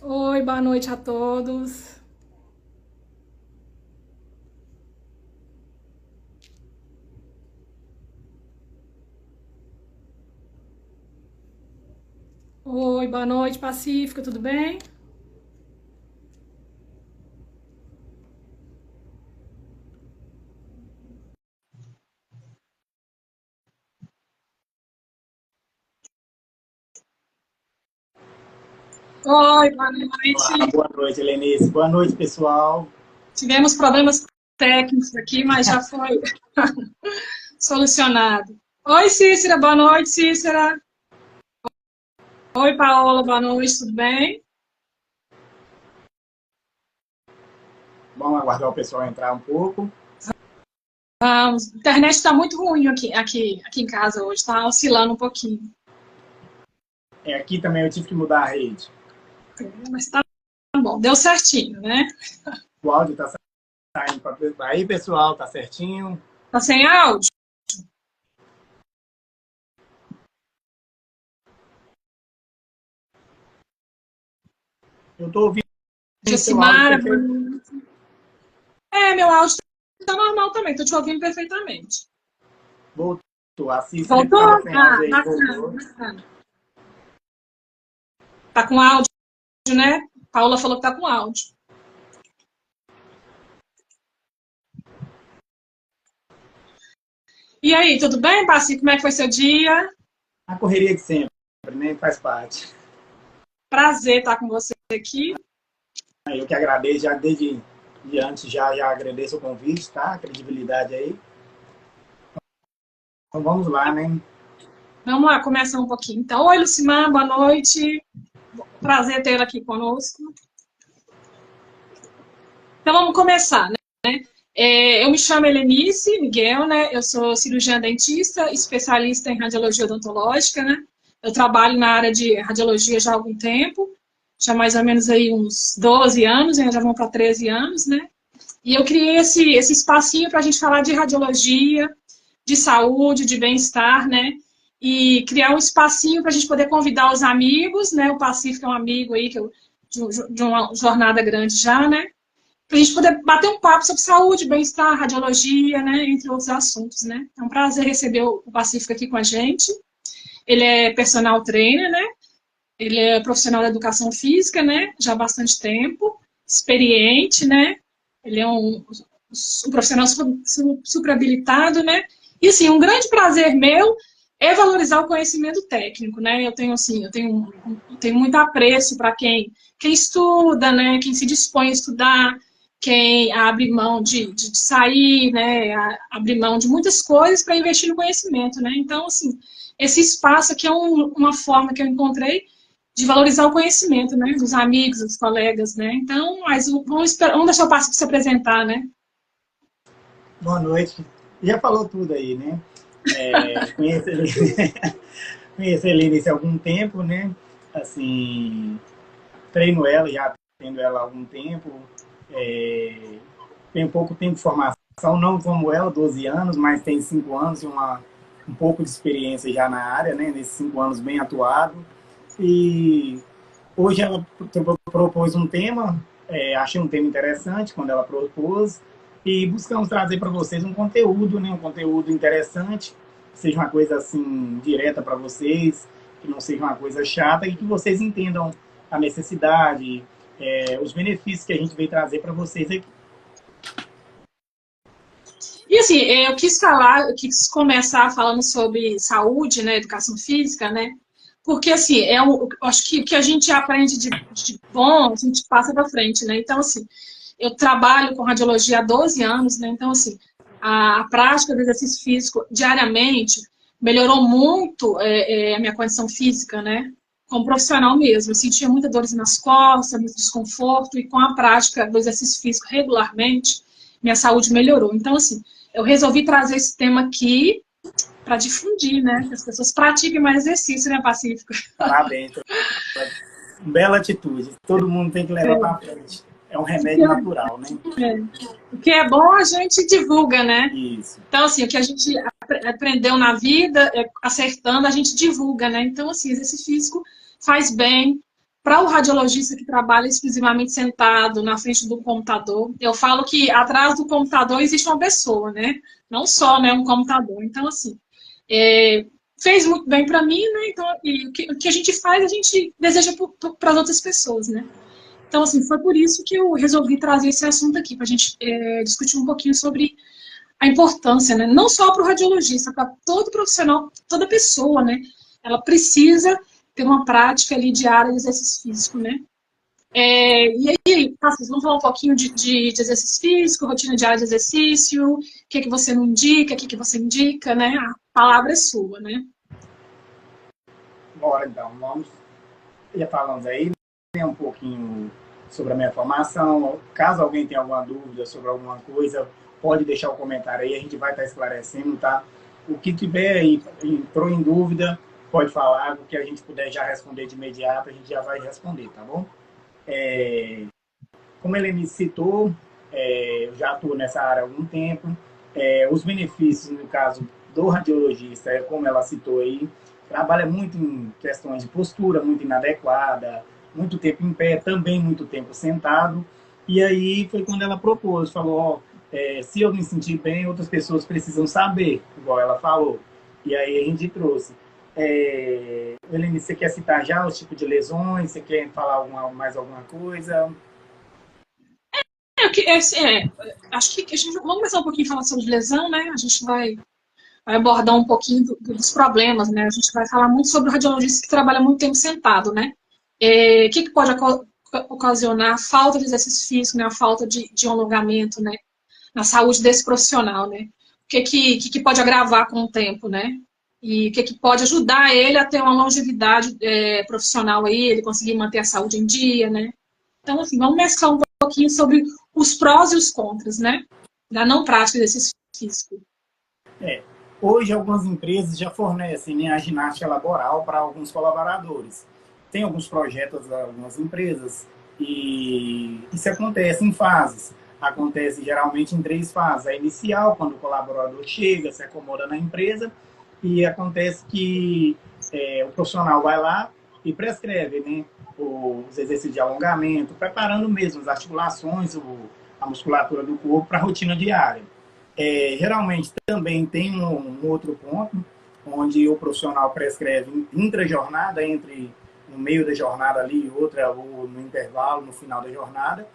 Oi, boa noite a todos. Oi, boa noite, Pacífica, tudo bem? Oi, boa Olá, noite. boa noite, Helenice. Boa noite, pessoal. Tivemos problemas técnicos aqui, mas já foi solucionado. Oi, Cícera, boa noite, Cícera. Oi, Paola, boa noite, tudo bem? Vamos aguardar o pessoal entrar um pouco. Vamos. A internet está muito ruim aqui em casa hoje, está oscilando um pouquinho. Aqui também eu tive que mudar a rede. Mas tá bom, deu certinho, né? O áudio está saindo para aí, pessoal, tá certinho. Tá sem áudio? Eu estou ouvindo o seu áudio Jocimara, boa perfeito. noite. Meu áudio tá normal também, tô te ouvindo perfeitamente. Voltou. A Cícera que Voltou? estava sem Ah, áudio aí, bacana, voltou. bacana. Tá com áudio, né? Paula falou que tá com áudio. E aí, tudo bem, Passi? Como é que foi seu dia? A correria de sempre, né? Faz parte. Prazer estar com você aqui. Eu que agradeço, já desde de antes, já agradeço o convite, tá? A credibilidade aí. Então vamos lá, né? Vamos lá, começar um pouquinho. Então, oi, Lucimar, boa noite. Prazer tê-la aqui conosco. Então, vamos começar, né? Eu me chamo Helenice Miguel, né? Eu sou cirurgiã dentista, especialista em radiologia odontológica, né? Eu trabalho na área de radiologia já há algum tempo, já mais ou menos aí uns 12 anos, né? Já vão para 13 anos, né? E eu criei esse espacinho para a gente falar de radiologia, de saúde, de bem-estar, né? E criar um espacinho para a gente poder convidar os amigos, né? O Pacífico é um amigo aí que de uma jornada grande já, né? Para a gente poder bater um papo sobre saúde, bem-estar, radiologia, né, entre outros assuntos, né. É um prazer receber o Pacífico aqui com a gente. Ele é personal trainer, né, ele é profissional da educação física, né, já há bastante tempo, experiente, né, ele é um profissional super habilitado, né, e assim, um grande prazer meu é valorizar o conhecimento técnico, né, eu tenho assim, eu tenho muito apreço para quem estuda, né, quem se dispõe a estudar, quem abre mão de sair, né, abre mão de muitas coisas para investir no conhecimento, né, então, assim, esse espaço aqui é uma forma que eu encontrei de valorizar o conhecimento, né, dos amigos, dos colegas, né, então, mas vamos deixar o passo para se apresentar, né. Boa noite. Já falou tudo aí, né? Conheço ele, conheço a Helenice há algum tempo, né? Assim, treino ela, já tendo ela há algum tempo. É, tem pouco tempo de formação, não como ela, 12 anos, mas tem 5 anos e um pouco de experiência já na área, né? Nesses 5 anos bem atuado. E hoje ela propôs um tema, achei um tema interessante quando ela propôs, e buscamos trazer para vocês um conteúdo, né? Um conteúdo interessante, que seja uma coisa assim direta para vocês, que não seja uma coisa chata e que vocês entendam a necessidade, os benefícios que a gente veio trazer para vocês aqui. E assim, eu quis começar falando sobre saúde, né, educação física, né, porque assim, eu acho que o que a gente aprende de bom, a gente passa para frente, né, então assim, eu trabalho com radiologia há 12 anos, né, então assim, a prática do exercício físico diariamente melhorou muito a minha condição física, né, como profissional mesmo, eu sentia muita dores nas costas, muito desconforto, e com a prática do exercício físico regularmente, minha saúde melhorou. Então, assim, eu resolvi trazer esse tema aqui para difundir, né? Que as pessoas pratiquem mais exercício, né, Pacífico? Parabéns, bela atitude. Todo mundo tem que levar para frente. É um O que remédio é, natural, né? o que é bom a gente divulga, né? Isso. Então, assim, o que a gente aprendeu na vida, acertando, a gente divulga, né? Então, assim, exercício físico faz bem, para o radiologista que trabalha exclusivamente sentado na frente do computador, eu falo que atrás do computador existe uma pessoa, né? Não só, né, um computador. Então, assim, fez muito bem para mim, né? Então, e o que a gente faz, a gente deseja para as outras pessoas, né? Então, assim, foi por isso que eu resolvi trazer esse assunto aqui, para a gente discutir um pouquinho sobre a importância, né? Não só para o radiologista, para todo profissional, toda pessoa, né? Ela precisa ter uma prática ali diária de exercício físico, né? E aí, vocês vão falar um pouquinho de exercício físico, rotina diária de exercício, o que você não indica, o que você indica, né? A palavra é sua, né? Bora, então, vamos. Já falamos aí, né, um pouquinho sobre a minha formação. Caso alguém tenha alguma dúvida sobre alguma coisa, pode deixar o comentário aí, a gente vai estar esclarecendo, tá? O que tiver aí, entrou em dúvida, pode falar, o que a gente puder já responder de imediato, a gente já vai responder, tá bom? Como ele me citou, eu já atuo nessa área há algum tempo. Os benefícios, no caso do radiologista, como ela citou aí, trabalha muito em questões de postura, muito inadequada, muito tempo em pé, também muito tempo sentado. E aí foi quando ela propôs, falou, se eu me sentir bem, outras pessoas precisam saber, igual ela falou. E aí a gente trouxe. Helene, você quer citar já os tipos de lesões? Você quer falar mais alguma coisa? Acho que a gente vamos começar um pouquinho a falar sobre lesão, né? A gente vai abordar um pouquinho dos problemas, né? A gente vai falar muito sobre o radiologista que trabalha muito tempo sentado, né? O que pode ocasionar a falta de exercício físico, né? A falta de alongamento, né? Na saúde desse profissional, né? O que pode agravar com o tempo, né? E o que pode ajudar ele a ter uma longevidade profissional aí, ele conseguir manter a saúde em dia, né? Então, assim, vamos mesclar um pouquinho sobre os prós e os contras, né? Da não prática de exercício físico. Hoje, algumas empresas já fornecem, né, a ginástica laboral para alguns colaboradores. Tem alguns projetos de algumas empresas e isso acontece em fases. Acontece geralmente em 3 fases. A inicial, quando o colaborador chega, se acomoda na empresa, e acontece que o profissional vai lá e prescreve, né, os exercícios de alongamento, preparando mesmo as articulações, a musculatura do corpo para a rotina diária. Geralmente também tem um outro ponto, onde o profissional prescreve intra-jornada, no meio da jornada ali, outra, ou no intervalo, no final da jornada,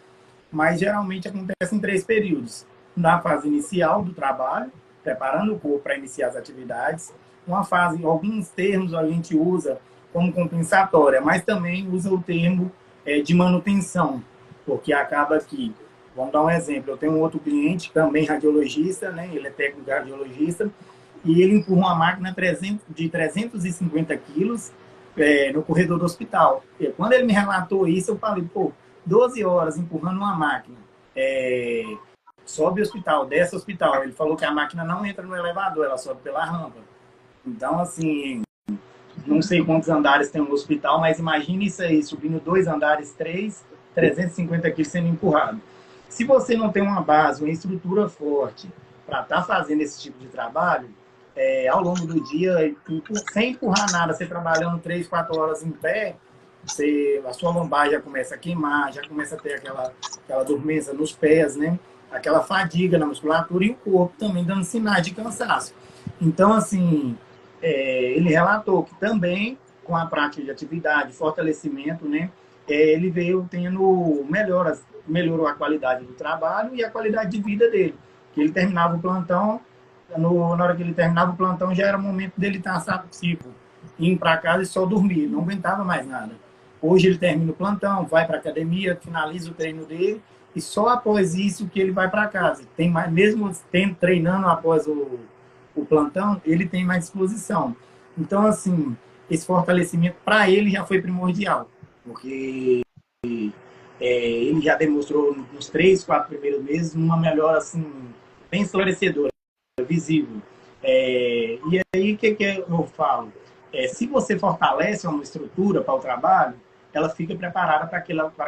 mas geralmente acontece em 3 períodos. Na fase inicial do trabalho, preparando o corpo para iniciar as atividades, uma fase, alguns termos a gente usa como compensatória, mas também usa o termo de manutenção, porque acaba que, vamos dar um exemplo, eu tenho um outro cliente, também radiologista, né? Ele é técnico radiologista, e ele empurra uma máquina de 350 quilos no corredor do hospital. E quando ele me relatou isso, eu falei, 12 horas empurrando uma máquina, sobe o hospital, desce o hospital. Ele falou que a máquina não entra no elevador, ela sobe pela rampa. Então, assim, não sei quantos andares tem no hospital, mas imagine isso aí, subindo 2 andares, 350 quilos sendo empurrado. Se você não tem uma base, uma estrutura forte para estar fazendo esse tipo de trabalho, ao longo do dia, sem empurrar nada, você trabalhando 3, 4 horas em pé, a sua lombar já começa a queimar, já começa a ter aquela dormência nos pés, né? Aquela fadiga na musculatura e o corpo também dando sinais de cansaço. Então, assim, ele relatou que também, com a prática de atividade, fortalecimento, né? Ele veio tendo melhorou a qualidade do trabalho e a qualidade de vida dele. Que ele terminava o plantão, na hora que ele terminava o plantão, já era o momento dele estar, tipo, indo para casa e só dormir, não aguentava mais nada. Hoje ele termina o plantão, vai para a academia, finaliza o treino dele, e só após isso que ele vai para casa. Mesmo treinando após o plantão, ele tem mais disposição. Então, assim, esse fortalecimento para ele já foi primordial, porque ele já demonstrou nos 3, 4 primeiros meses uma melhora assim, bem esclarecedora, visível. E aí, o que eu falo? Se você fortalece uma estrutura para o trabalho, ela fica preparada para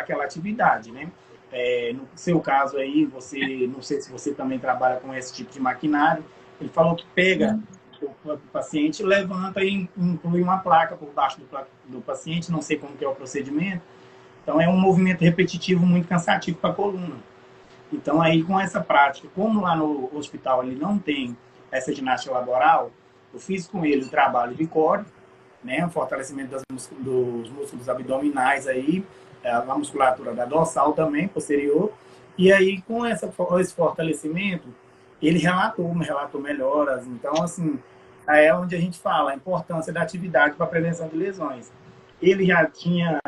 aquela atividade, né? No seu caso aí, não sei se você também trabalha com esse tipo de maquinário, ele falou que pega o paciente levanta e inclui uma placa por baixo do paciente, não sei como que é o procedimento. Então, é um movimento repetitivo muito cansativo para a coluna. Então, aí, com essa prática, como lá no hospital ele não tem essa ginástica laboral, eu fiz com ele o trabalho de core, né, o fortalecimento dos músculos abdominais aí, a musculatura da dorsal também, posterior. E aí, com esse fortalecimento, ele relatou melhoras. Então, assim, aí é onde a gente fala a importância da atividade para a prevenção de lesões. Ele já tinha,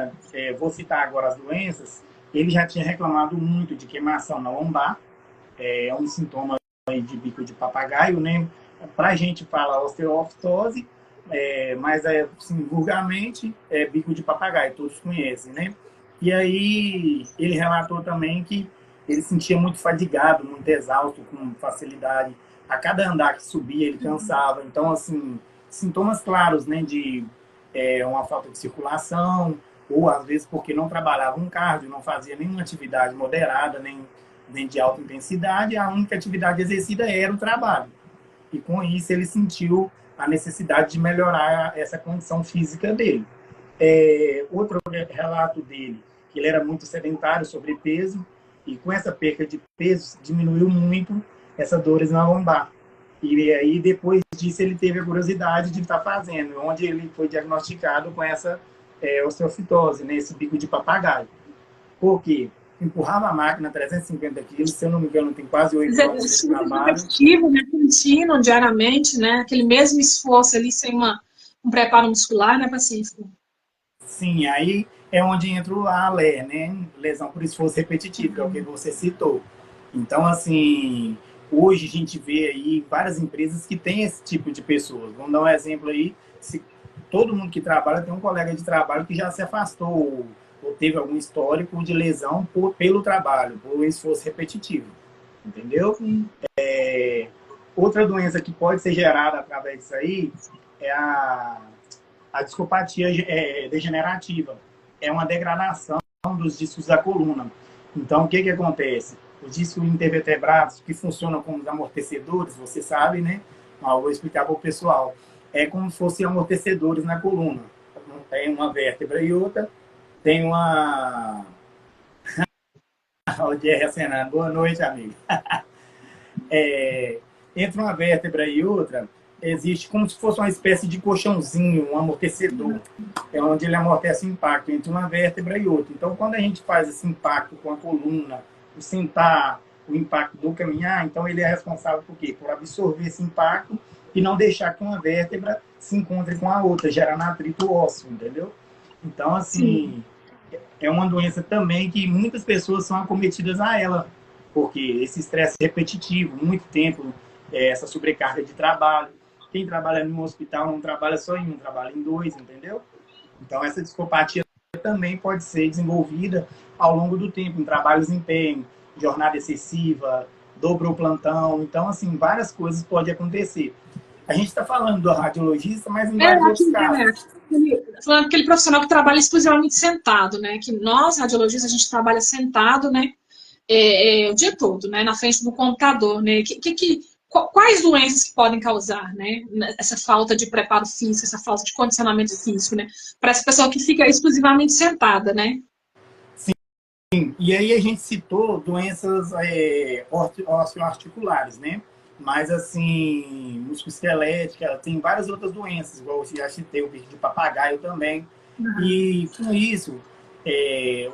vou citar agora as doenças, ele já tinha reclamado muito de queimação na lombar, é um sintoma de bico de papagaio, né? Para a gente fala osteoftose, mas assim, vulgarmente é bico de papagaio, todos conhecem, né? E aí ele relatou também que ele sentia muito fadigado, muito exausto, com facilidade. A cada andar que subia, ele cansava. Então, assim, sintomas claros, né, de uma falta de circulação, ou às vezes porque não trabalhava um cardio, não fazia nenhuma atividade moderada, nem de alta intensidade, a única atividade exercida era o trabalho. E com isso ele sentiu a necessidade de melhorar essa condição física dele. Outro relato dele, que ele era muito sedentário, sobrepeso, e com essa perca de peso diminuiu muito essas dores na lombar. E aí depois disso ele teve a curiosidade de estar fazendo, onde ele foi diagnosticado com essa osteofitose, né, esse bico de papagaio. Por quê? Empurrava a máquina 350 quilos, se eu não me engano, tem quase 8 horas de trabalho. Repetitivo, né? Contínuo, diariamente, né? Aquele mesmo esforço ali, sem um preparo muscular, né, Pacífico? Sim, aí é onde entra a LE, né? Lesão por esforço repetitivo, que é o que você citou. Então, assim, hoje a gente vê aí várias empresas que têm esse tipo de pessoas. Vamos dar um exemplo aí, se todo mundo que trabalha tem um colega de trabalho que já se afastou ou teve algum histórico de lesão pelo trabalho, por esforço repetitivo, entendeu? Outra doença que pode ser gerada através disso aí é a discopatia degenerativa. É uma degradação dos discos da coluna. Então, o que acontece? Os discos intervertebrados, que funcionam como os amortecedores, você sabe, né? Eu vou explicar para o pessoal. É como se fossem amortecedores na coluna. Tem uma vértebra e outra. Tem uma... O Jerry acenando. Boa noite, amigo. Entre uma vértebra e outra, existe como se fosse uma espécie de colchãozinho, um amortecedor. É onde ele amortece o impacto entre uma vértebra e outra. Então, quando a gente faz esse impacto com a coluna, o sentar, o impacto do caminhar, então ele é responsável por quê? Por absorver esse impacto e não deixar que uma vértebra se encontre com a outra, gerando atrito ósseo, entendeu? Então, assim, é uma doença também que muitas pessoas são acometidas a ela, porque esse estresse repetitivo, muito tempo, essa sobrecarga de trabalho. Quem trabalha em um hospital não trabalha só em um, trabalha em dois, entendeu? Então, essa discopatia também pode ser desenvolvida ao longo do tempo, em trabalhos em pé, jornada excessiva, dobrou plantão. Então, assim, várias coisas podem acontecer. A gente está falando do radiologista, mas em vários outros casos. Falando aquele profissional que trabalha exclusivamente sentado, né? Que nós, radiologistas, a gente trabalha sentado, né? O dia todo, né? Na frente do computador, né? Quais doenças que podem causar, né? Essa falta de preparo físico, essa falta de condicionamento físico, né? Para essa pessoa que fica exclusivamente sentada, né? Sim, e aí a gente citou doenças osteoarticulares, né? Mas, assim, musculoesquelética, tem várias outras doenças, igual eu já citei, o bico de papagaio também. E, com isso,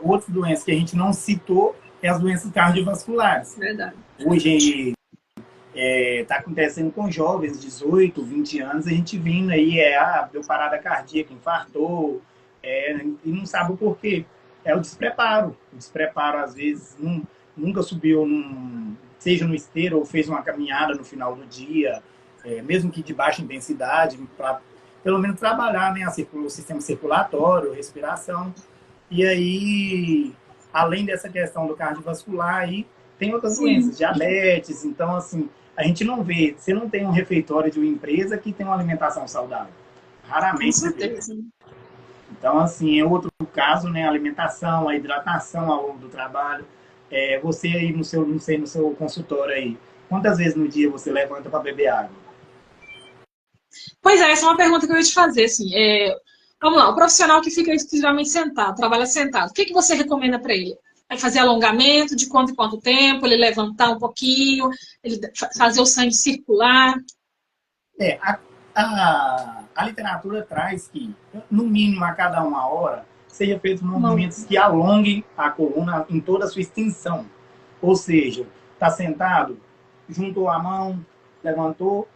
outra doença que a gente não citou é as doenças cardiovasculares. Verdade. Hoje está acontecendo com jovens, 18, 20 anos, a gente vindo aí, deu parada cardíaca, infartou, e não sabe o porquê. É o despreparo. O despreparo, às vezes, nunca subiu, seja no esteiro ou fez uma caminhada no final do dia, mesmo que de baixa intensidade, para pelo menos trabalhar, né, o sistema circulatório, respiração. E aí, além dessa questão do cardiovascular, aí tem outras doenças, diabetes. Então, assim, a gente não vê, você não tem um refeitório de uma empresa que tem uma alimentação saudável. Raramente você vê. Então, assim, é outro caso, né? A alimentação, a hidratação ao longo do trabalho. Você aí no seu consultório aí, quantas vezes no dia você levanta para beber água? Pois é, essa é uma pergunta que eu ia te fazer, assim. Vamos lá, o profissional que fica exclusivamente sentado, trabalha sentado, o que você recomenda para ele? Vai fazer alongamento de quanto em quanto tempo, ele levantar um pouquinho, ele fazer o sangue circular? É, a literatura traz que, no mínimo, a cada 1 hora, seja feito movimentos que alonguem a coluna em toda a sua extensão. Ou seja, está sentado, juntou a mão, levantou,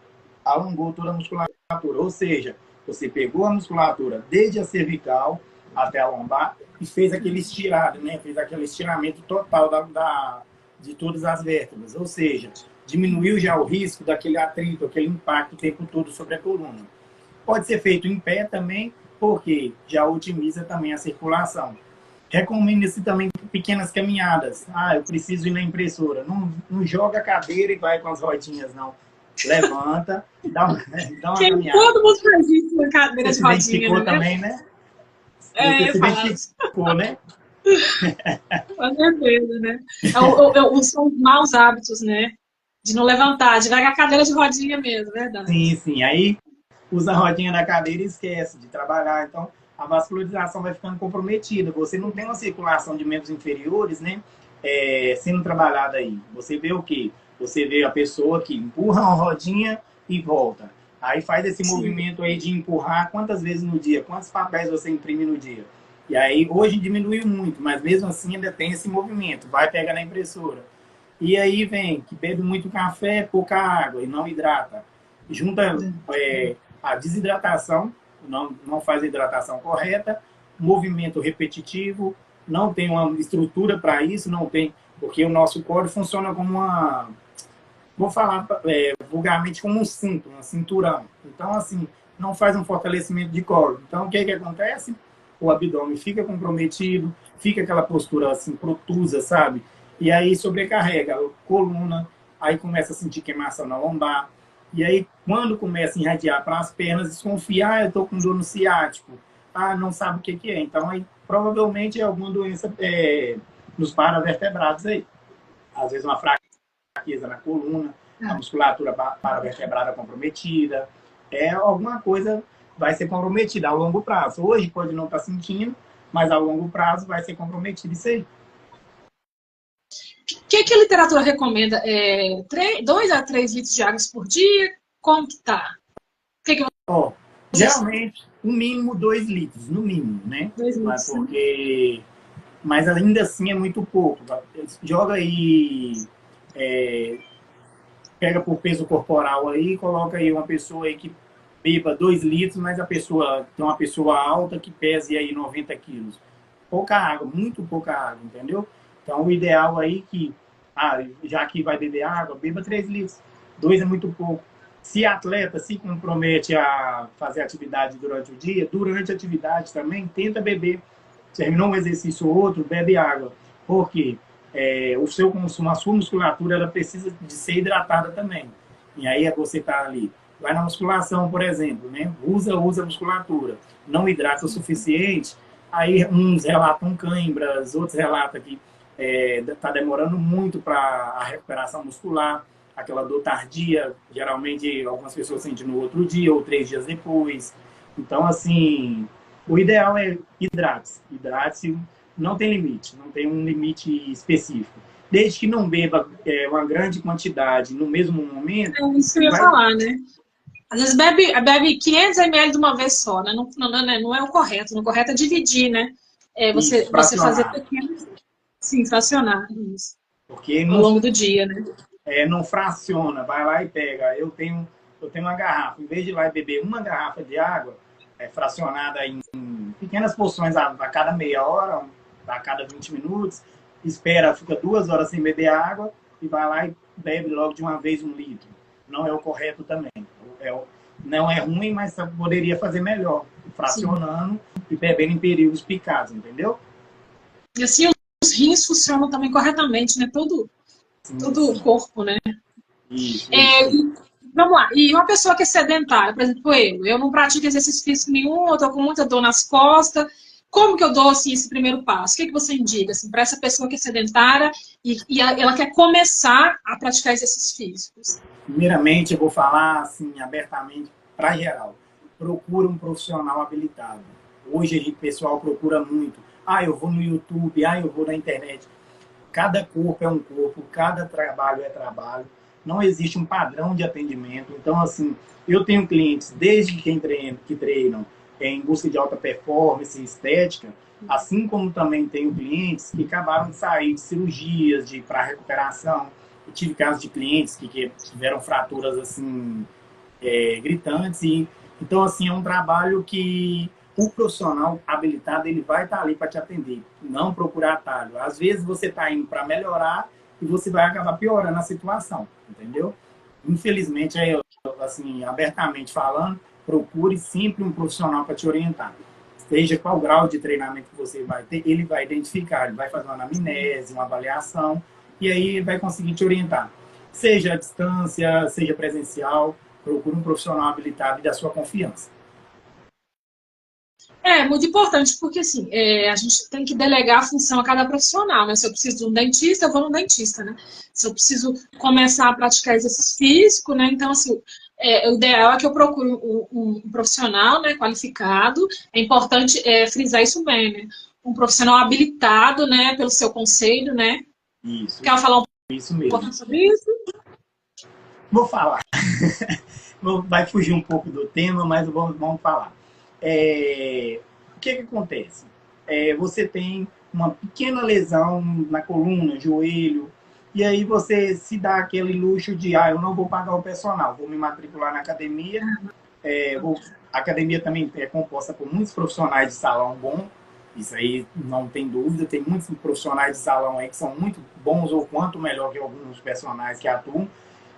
alongou toda a musculatura. Ou seja, você pegou a musculatura desde a cervical até a lombar e fez aquele estirado, né? Fez aquele estiramento total de todas as vértebras. Ou seja, diminuiu já o risco daquele atrito, aquele impacto o tempo todo sobre a coluna. Pode ser feito em pé também, porque já otimiza também a circulação. Recomenda-se também pequenas caminhadas. Eu preciso ir na impressora. Não joga a cadeira e vai com as rodinhas, não. Levanta, dá uma caminhada. Todo mundo faz isso na cadeira de rodinha, você se identificou, né? Também, né? Você se identificou, né? Com certeza, né? São os maus hábitos, né? De não levantar, de pegar a cadeira de rodinha mesmo, verdade? Sim. Aí usa a rodinha da cadeira e esquece de trabalhar. Então, a vascularização vai ficando comprometida. Você não tem uma circulação de membros inferiores, né? Sendo trabalhada aí. Você vê o quê? Você vê a pessoa que empurra uma rodinha e volta. Aí faz esse movimento aí de empurrar quantas vezes no dia? Quantos papéis você imprime no dia? E aí, hoje diminuiu muito, mas mesmo assim ainda tem esse movimento. Vai pegar na impressora. E aí vem que bebe muito café, pouca água e não hidrata. Junta a desidratação, não faz a hidratação correta, movimento repetitivo, não tem uma estrutura para isso, não tem, porque o nosso core funciona como uma, vou falar vulgarmente, como um cinto, um cinturão. Então, assim, não faz um fortalecimento de core. Então, o que acontece? O abdômen fica comprometido, fica aquela postura assim, protusa, sabe? E aí sobrecarrega a coluna, aí começa a sentir queimação na lombar. E aí, quando começa a irradiar para as pernas, desconfia, eu estou com dor no ciático. Não sabe o que é. Então, aí, provavelmente é alguma doença nos paravertebrados aí. Às vezes uma fraqueza na coluna, a musculatura paravertebrada comprometida. Alguma coisa vai ser comprometida a longo prazo. Hoje pode não estar sentindo, mas a longo prazo vai ser comprometido isso aí. O que a literatura recomenda? 2 a 3 litros de água por dia? Como que tá? Geralmente, o mínimo 2 litros, no mínimo, né? 2 litros. Mas ainda assim é muito pouco. Joga aí, pega por peso corporal aí, coloca aí uma pessoa aí que beba 2 litros, mas tem uma pessoa alta que pese aí 90 quilos. Pouca água, muito pouca água, entendeu? Então, o ideal aí que, já que vai beber água, beba 3 litros. 2 é muito pouco. Se atleta se compromete a fazer atividade durante o dia, durante a atividade também, tenta beber. Terminou um exercício ou outro, bebe água. Por quê? O seu consumo, a sua musculatura, ela precisa de ser hidratada também. E aí você está ali. Vai na musculação, por exemplo, né? Usa a musculatura. Não hidrata o suficiente. Aí uns relatam cãibras, outros relatam que está demorando muito para a recuperação muscular, aquela dor tardia, geralmente algumas pessoas sentem no outro dia ou 3 dias depois. Então, assim, o ideal é hidrate-se. Hidrate-se, não tem limite, não tem um limite específico. Desde que não beba uma grande quantidade no mesmo momento... Isso que eu ia falar, né? Às vezes bebe 500 ml de uma vez só, né? Não é o correto. O correto é dividir, né? Você fazer pequenos... Sim, fracionar. Isso. Porque ao longo do dia, né? Não fraciona, vai lá e pega. Eu tenho uma garrafa. Em vez de ir lá e beber uma garrafa de água, fracionada em pequenas porções a cada meia hora, a cada 20 minutos, fica 2 horas sem beber água e vai lá e bebe logo de uma vez 1 litro. Não é o correto também. Não é ruim, mas poderia fazer melhor, fracionando e bebendo em períodos picados, entendeu? E assim os rins funcionam também corretamente, né? Todo o corpo, né? Isso. Vamos lá. E uma pessoa que é sedentária, por exemplo, eu não pratico exercício físico nenhum, eu tô com muita dor nas costas. Como que eu dou assim, esse primeiro passo? O que você indica assim, para essa pessoa que é sedentária e ela quer começar a praticar exercícios físicos? Primeiramente, eu vou falar assim, abertamente, para geral, procura um profissional habilitado. Hoje o pessoal procura muito. Ah, eu vou no YouTube, ah, eu vou na internet. Cada corpo é um corpo, cada trabalho é trabalho. Não existe um padrão de atendimento. Então, assim, eu tenho clientes, desde que treinam em busca de alta performance, estética, assim como também tenho clientes que acabaram de sair de cirurgias para recuperação. Eu tive casos de clientes que tiveram fraturas assim gritantes. Então, assim, é um trabalho que o profissional habilitado ele vai estar ali para te atender, não procurar atalho. Às vezes você está indo para melhorar e você vai acabar piorando a situação, entendeu? Infelizmente, assim, abertamente falando, procure sempre um profissional para te orientar. Seja qual grau de treinamento que você vai ter, ele vai identificar, ele vai fazer uma anamnese, uma avaliação, e aí ele vai conseguir te orientar. Seja à distância, seja presencial, procure um profissional habilitado e da sua confiança. É muito importante, porque assim, a gente tem que delegar a função a cada profissional, né? Se eu preciso de um dentista, eu vou no dentista, né? Se eu preciso começar a praticar exercício físico, né? Então, assim, o ideal é que eu procure um profissional, né, qualificado. É importante frisar isso bem, né? Um profissional habilitado, né, pelo seu conselho, né? Isso, Quer falar um isso mesmo. pouco sobre isso? Vou falar. Vai fugir um pouco do tema, mas vamos falar. O que acontece? Você tem uma pequena lesão na coluna, joelho, e aí você se dá aquele luxo de, eu não vou pagar o personal, vou me matricular na academia. A academia também é composta por muitos profissionais de salão bom, isso aí não tem dúvida, tem muitos profissionais de salão aí que são muito bons ou quanto melhor que alguns personagens que atuam,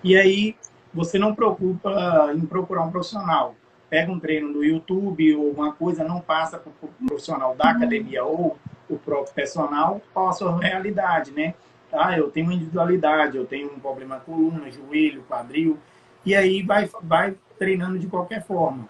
e aí você não preocupa em procurar um profissional. Pega um treino no YouTube ou alguma coisa, não passa para o profissional da academia ou o próprio personal, qual a sua realidade, né? Eu tenho individualidade, eu tenho um problema na coluna, joelho, quadril, e aí vai treinando de qualquer forma.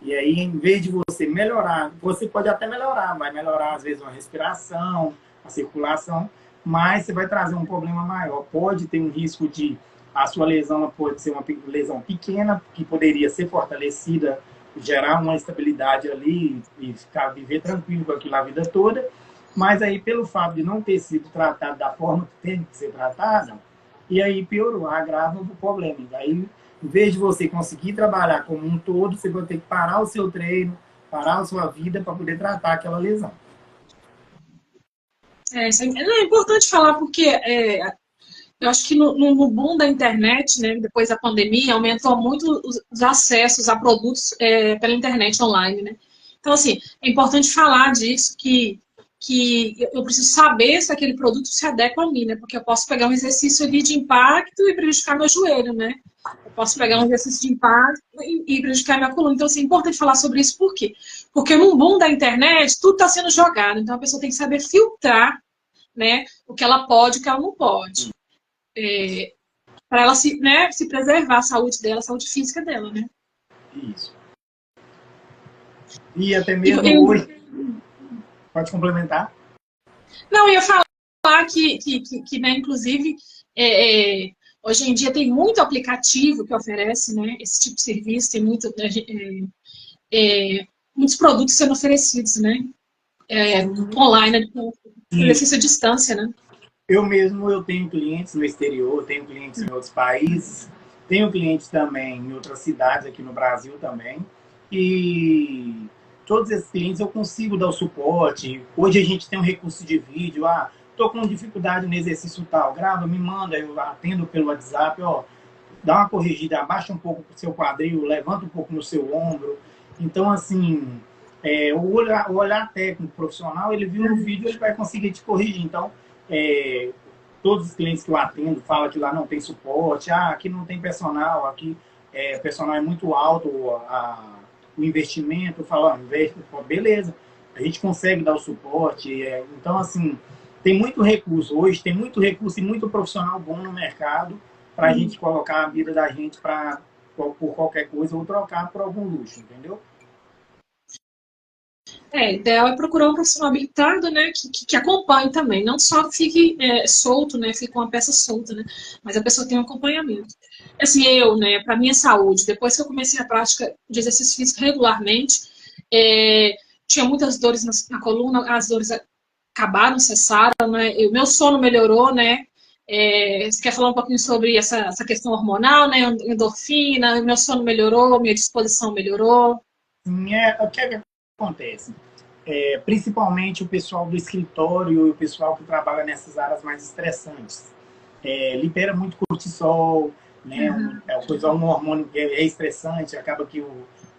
E aí, em vez de você melhorar, você pode até melhorar, vai melhorar às vezes uma respiração, a circulação, mas você vai trazer um problema maior. Pode ter um risco de a sua lesão pode ser uma lesão pequena, que poderia ser fortalecida, gerar uma estabilidade ali e viver tranquilo com aquilo a vida toda, mas aí pelo fato de não ter sido tratado da forma que tem que ser tratada, e aí piorou, agrava o problema. Aí em vez de você conseguir trabalhar como um todo, você vai ter que parar o seu treino, parar a sua vida para poder tratar aquela lesão. Isso é importante falar porque eu acho que no boom da internet, né, depois da pandemia, aumentou muito os acessos a produtos pela internet online, né? Então, assim, é importante falar disso, que eu preciso saber se aquele produto se adequa a mim, né? Porque eu posso pegar um exercício ali de impacto e prejudicar meu joelho, né? Eu posso pegar um exercício de impacto e prejudicar minha coluna. Então, assim, é importante falar sobre isso, por quê? Porque no boom da internet, tudo está sendo jogado. Então, a pessoa tem que saber filtrar, né, o que ela pode e o que ela não pode. Para ela se preservar a saúde dela, a saúde física dela, né? Isso. E até mesmo hoje... Pode complementar? Não, eu ia falar que né, inclusive, hoje em dia tem muito aplicativo que oferece, né, esse tipo de serviço, tem muitos produtos sendo oferecidos, né, online, com exercício à distância, né? Eu tenho clientes no exterior, tenho clientes em outros países, tenho clientes também em outras cidades aqui no Brasil também, e todos esses clientes eu consigo dar o suporte. Hoje a gente tem um recurso de vídeo, estou com dificuldade no exercício tal, grava, me manda, eu atendo pelo WhatsApp, dá uma corrigida, abaixa um pouco o seu quadril, levanta um pouco no seu ombro. Então, assim, o olhar técnico profissional, ele viu no vídeo, ele vai conseguir te corrigir. Então, todos os clientes que eu atendo falam que lá não tem suporte, aqui não tem personal, aqui o personal é muito alto, o investimento, eu falo, beleza, a gente consegue dar o suporte. Então, assim, tem muito recurso hoje, tem muito recurso e muito profissional bom no mercado para a gente colocar a vida da gente por qualquer coisa ou trocar por algum luxo, entendeu? O ideal é procurar um profissional habilitado, né, que acompanhe também, não só fique solto, né, fique com uma peça solta, né, mas a pessoa tem um acompanhamento. Assim, né, para minha saúde, depois que eu comecei a prática de exercício físico regularmente, tinha muitas dores na coluna, as dores acabaram, cessaram, né, o meu sono melhorou, né, você quer falar um pouquinho sobre essa questão hormonal, né, endorfina, meu sono melhorou, minha disposição melhorou? Sim, o que é que acontece? Principalmente o pessoal do escritório e o pessoal que trabalha nessas áreas mais estressantes. Libera muito cortisol, né? Um hormônio que é estressante, acaba que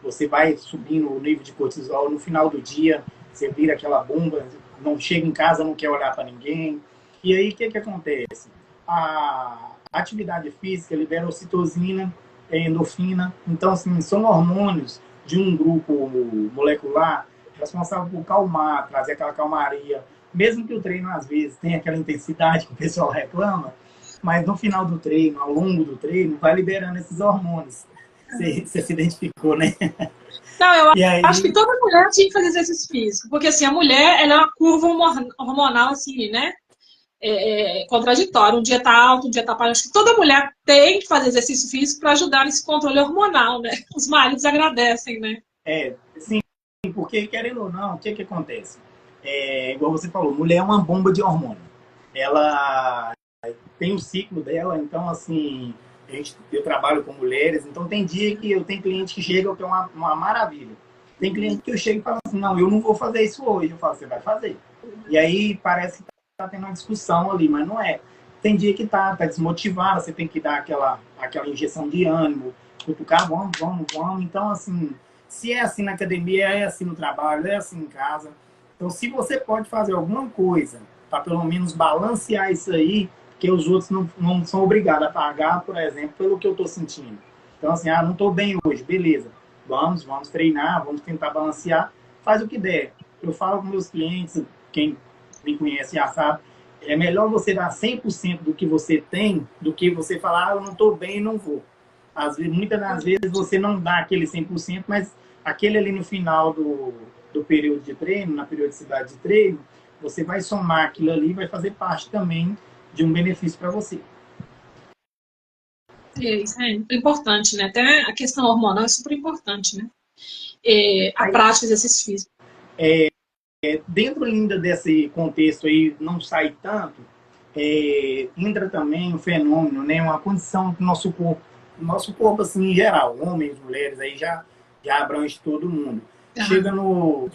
você vai subindo o nível de cortisol, no final do dia você vira aquela bomba, não chega em casa, não quer olhar para ninguém. E aí o que, que acontece? A atividade física libera ocitocina, endorfina, então assim, são hormônios de um grupo molecular responsável por calmar, trazer aquela calmaria, mesmo que o treino às vezes tenha aquela intensidade que o pessoal reclama, mas no final do treino, ao longo do treino, vai liberando esses hormônios. Você se identificou, né? Não, eu E aí, acho que toda mulher tinha que fazer exercício físico, porque assim, a mulher, ela é uma curva hormonal, assim, né? Contraditória. Um dia tá alto, um dia tá baixo. Acho que toda mulher tem que fazer exercício físico para ajudar nesse controle hormonal, né? Os maridos agradecem, né? sim, porque querendo ou não, o que que acontece? Igual você falou, mulher é uma bomba de hormônio. Ela tem o ciclo dela, então assim, eu trabalho com mulheres, então tem dia que eu tenho cliente que chega que é uma maravilha. Tem cliente que eu chego e falo assim, não, eu não vou fazer isso hoje. Eu falo, você vai fazer. E aí parece que tá tendo uma discussão ali, mas não é. Tem dia que tá desmotivado, você tem que dar aquela injeção de ânimo, cutucar, vamos, vamos, vamos. Então, assim, se é assim na academia, é assim no trabalho, é assim em casa. Então, se você pode fazer alguma coisa para pelo menos balancear isso aí, que os outros não são obrigados a pagar, por exemplo, pelo que eu estou sentindo. Então, assim, não estou bem hoje, beleza. Vamos treinar, vamos tentar balancear, faz o que der. Eu falo com meus clientes, quem me conhece já sabe, é melhor você dar 100% do que você tem, do que você falar, eu não estou bem e não vou. Muitas das vezes você não dá aquele 100%, mas aquele ali no final do período de treino, na periodicidade de treino, você vai somar aquilo ali e vai fazer parte também de um benefício para você. Isso é importante, né? Até a questão hormonal é super importante, né? A Aí, prática de exercício físico. dentro ainda desse contexto aí, não sai tanto, entra também um fenômeno, né, uma condição do nosso corpo assim, em geral, homens, mulheres, aí já abrange todo mundo. Chega no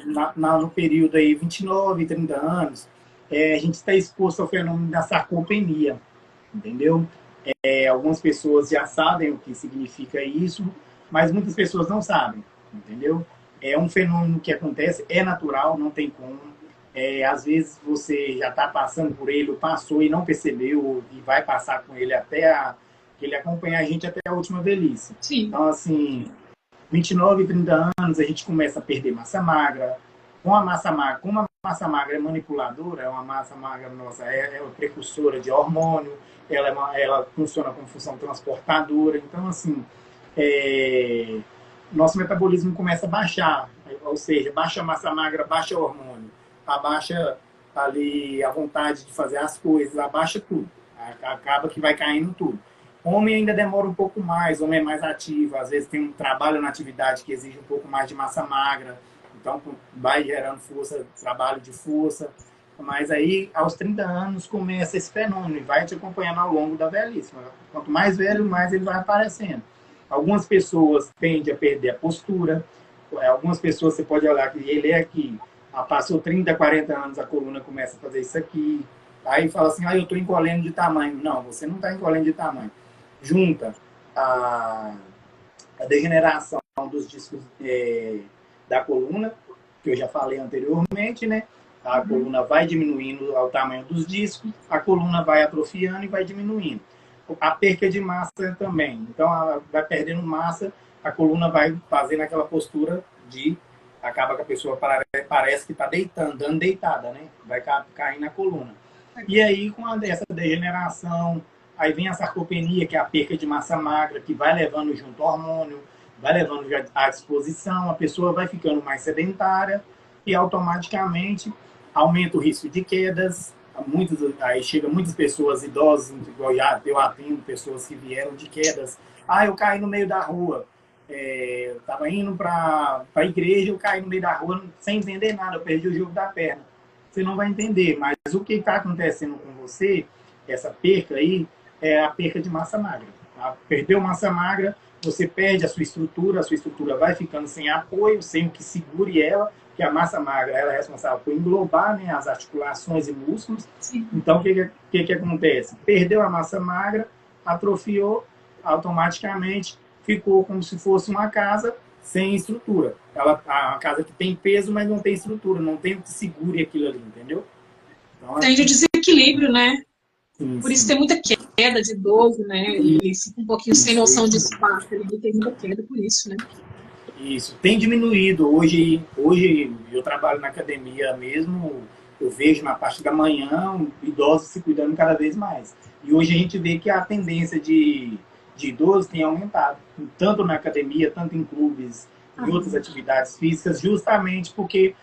período aí 29, 30 anos, a gente está exposto ao fenômeno da sarcopenia, entendeu? Algumas pessoas já sabem o que significa isso, mas muitas pessoas não sabem, entendeu? É um fenômeno que acontece, é natural, não tem como. Às vezes você já está passando por ele, ou passou e não percebeu, e vai passar com ele que ele acompanha a gente até a última velhice. Sim. Então, assim, 29, 30 anos, a gente começa a perder massa magra. Como a massa magra é manipuladora, é uma massa magra nossa, é uma precursora de hormônio, ela funciona como função transportadora. Então, assim, nosso metabolismo começa a baixar, ou seja, baixa a massa magra, baixa o hormônio, abaixa ali a vontade de fazer as coisas, abaixa tudo. Acaba que vai caindo tudo. Homem ainda demora um pouco mais, homem é mais ativo, às vezes tem um trabalho na atividade que exige um pouco mais de massa magra, então vai gerando força, trabalho de força. Mas aí, aos 30 anos, começa esse fenômeno e vai te acompanhando ao longo da velhice. Quanto mais velho, mais ele vai aparecendo. Algumas pessoas tendem a perder a postura, algumas pessoas você pode olhar que ele é aqui, passou 30, 40 anos, a coluna começa a fazer isso aqui, aí fala assim, eu estou encolhendo de tamanho. Não, você não está encolhendo de tamanho. Junta a degeneração dos discos da coluna, que eu já falei anteriormente, né? A coluna vai diminuindo ao tamanho dos discos, a coluna vai atrofiando e vai diminuindo. A perca de massa também. Então, ela vai perdendo massa, a coluna vai fazendo aquela postura acaba que a pessoa parece que está deitando, dando deitada, né? Vai cair na coluna. E aí, com essa degeneração, aí vem a sarcopenia, que é a perca de massa magra, que vai levando junto ao hormônio, vai levando à disposição, a pessoa vai ficando mais sedentária, e automaticamente aumenta o risco de quedas. Aí chega muitas pessoas idosas, igual eu atendo pessoas que vieram de quedas. Ah, eu caí no meio da rua. Estava indo para a igreja, eu caí no meio da rua sem entender nada, eu perdi o jogo da perna. Você não vai entender, mas o que está acontecendo com você, essa perca aí, é a perca de massa magra. Tá? Perdeu massa magra, você perde a sua estrutura vai ficando sem apoio, sem o que segure ela, que a massa magra ela é responsável por englobar, né, as articulações e músculos. Sim. Então, o que acontece? Perdeu a massa magra, atrofiou, automaticamente ficou como se fosse uma casa sem estrutura. A casa que tem peso, mas não tem estrutura, não tem o que segure aquilo ali, entendeu? Então, tem de desequilíbrio, né? Sim, por isso tem muita queda de idoso, né? E fica um pouquinho sem noção de espaço. Ele tem muita queda por isso, né? Isso, tem diminuído. Hoje eu trabalho na academia mesmo, eu vejo na parte da manhã idosos se cuidando cada vez mais. E hoje a gente vê que a tendência de idosos tem aumentado, tanto na academia, tanto em clubes, em outras atividades físicas, justamente porque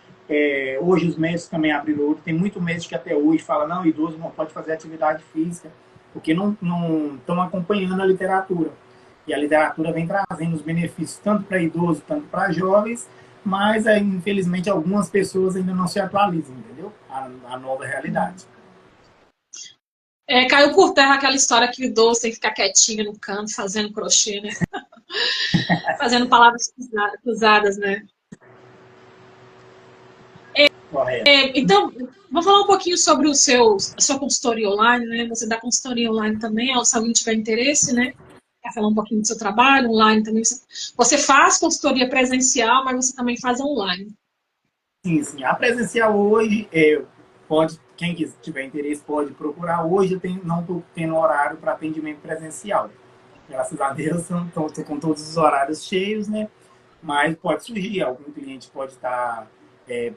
hoje os médicos também abriram olho. Tem muito médico que até hoje fala, não, idoso não pode fazer atividade física, porque não estão acompanhando a literatura. E a literatura vem trazendo os benefícios tanto para idosos, tanto para jovens, mas, infelizmente, algumas pessoas ainda não se atualizam, entendeu? A nova realidade. Caiu por terra aquela história que o idoso tem que ficar quietinho no canto, fazendo crochê, né? Fazendo palavras cruzadas, né? Então, vou falar um pouquinho sobre a sua consultoria online, né? Você dá consultoria online também, se alguém tiver interesse, né? Quer falar um pouquinho do seu trabalho online também? Você faz consultoria presencial, mas você também faz online. Sim, sim. A presencial hoje, quem tiver interesse pode procurar. Hoje eu não estou tendo horário para atendimento presencial. Graças a Deus, estou com todos os horários cheios, né? Mas pode surgir, algum cliente pode estar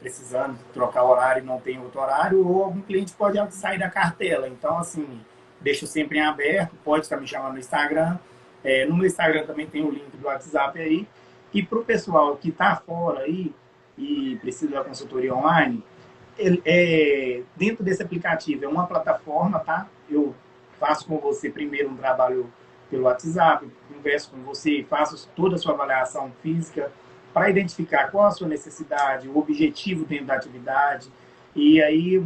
precisando trocar horário e não tem outro horário, ou algum cliente pode sair da cartela. Então, assim, deixo sempre em aberto, pode estar me chamando no Instagram. No meu Instagram também tem o link do WhatsApp aí. E para o pessoal que está fora aí e precisa da consultoria online, dentro desse aplicativo é uma plataforma, tá? Eu faço com você primeiro um trabalho pelo WhatsApp, converso com você, faço toda a sua avaliação física para identificar qual a sua necessidade, o objetivo dentro da atividade, e aí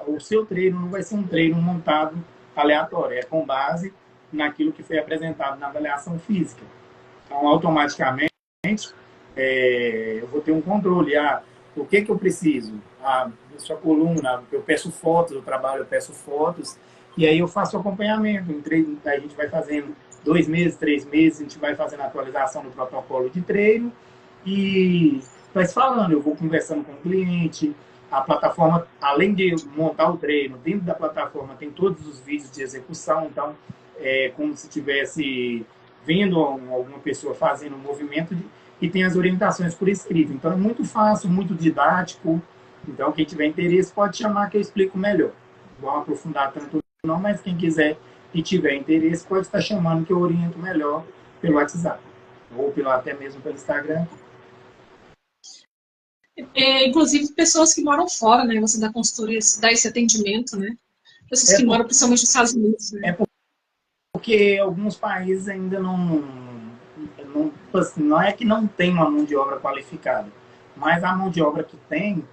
o seu treino não vai ser um treino montado aleatório, é com base naquilo que foi apresentado na avaliação física. Então, automaticamente, eu vou ter um controle. O que eu preciso? A sua coluna, eu peço fotos, eu trabalho, eu peço fotos, e aí eu faço o acompanhamento. A gente vai fazendo 2 meses, 3 meses, a gente vai fazendo a atualização do protocolo de treino e vai falando, eu vou conversando com o cliente. A plataforma, além de montar o treino, dentro da plataforma tem todos os vídeos de execução, então é como se estivesse vendo alguma pessoa fazendo um movimento e tem as orientações por escrito. Então é muito fácil, muito didático. Então quem tiver interesse pode chamar que eu explico melhor. Não vou aprofundar tanto não, mas quem quiser e tiver interesse pode estar chamando que eu oriento melhor pelo WhatsApp ou até mesmo pelo Instagram. Inclusive pessoas que moram fora, né? Você dá consultoria, dá esse atendimento, né? Pessoas que moram principalmente nos Estados Unidos, né? Porque alguns países ainda assim, não é que não tem uma mão de obra qualificada, mas a mão de obra que tem,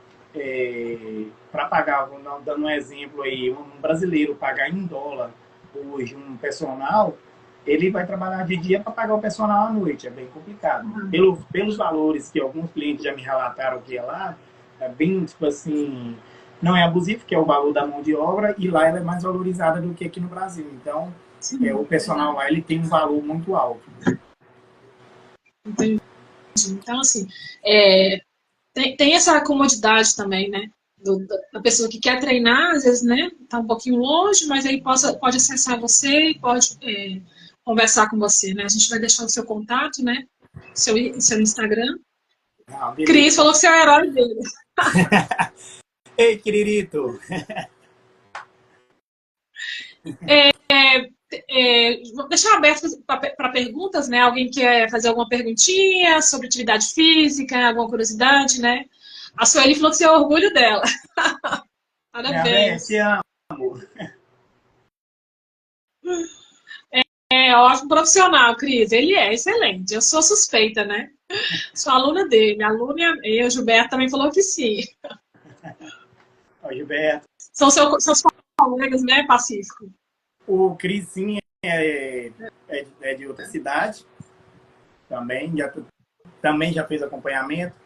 para pagar, dando um exemplo aí, um brasileiro pagar em dólar hoje um personal, ele vai trabalhar de dia para pagar o personal à noite, é bem complicado. Pelos valores que alguns clientes já me relataram que é lá, é bem, tipo assim, não é abusivo, que é o valor da mão de obra, e lá ela é mais valorizada do que aqui no Brasil. Então, o personal lá ele tem um valor muito alto. Entendi. Então, assim, tem essa comodidade também, né? Da pessoa que quer treinar, às vezes, né? Tá um pouquinho longe, mas aí pode acessar você e pode conversar com você, né? A gente vai deixar o seu contato, né? Seu Instagram. Cris falou que você é o herói dele. Ei, queridito! Vou deixar aberto para perguntas, né? Alguém quer fazer alguma perguntinha sobre atividade física, alguma curiosidade, né? A Sueli falou que você é orgulho dela. Minha bem, Parabéns. te amo. É ótimo profissional, Cris. Ele é excelente. Eu sou suspeita, né? Sou aluna dele. Aluna e o Gilberto também falou que sim. Ó, Gilberto. São seus colegas, né, Pacífico? O Cris, sim, é de outra cidade. Também já fez acompanhamento.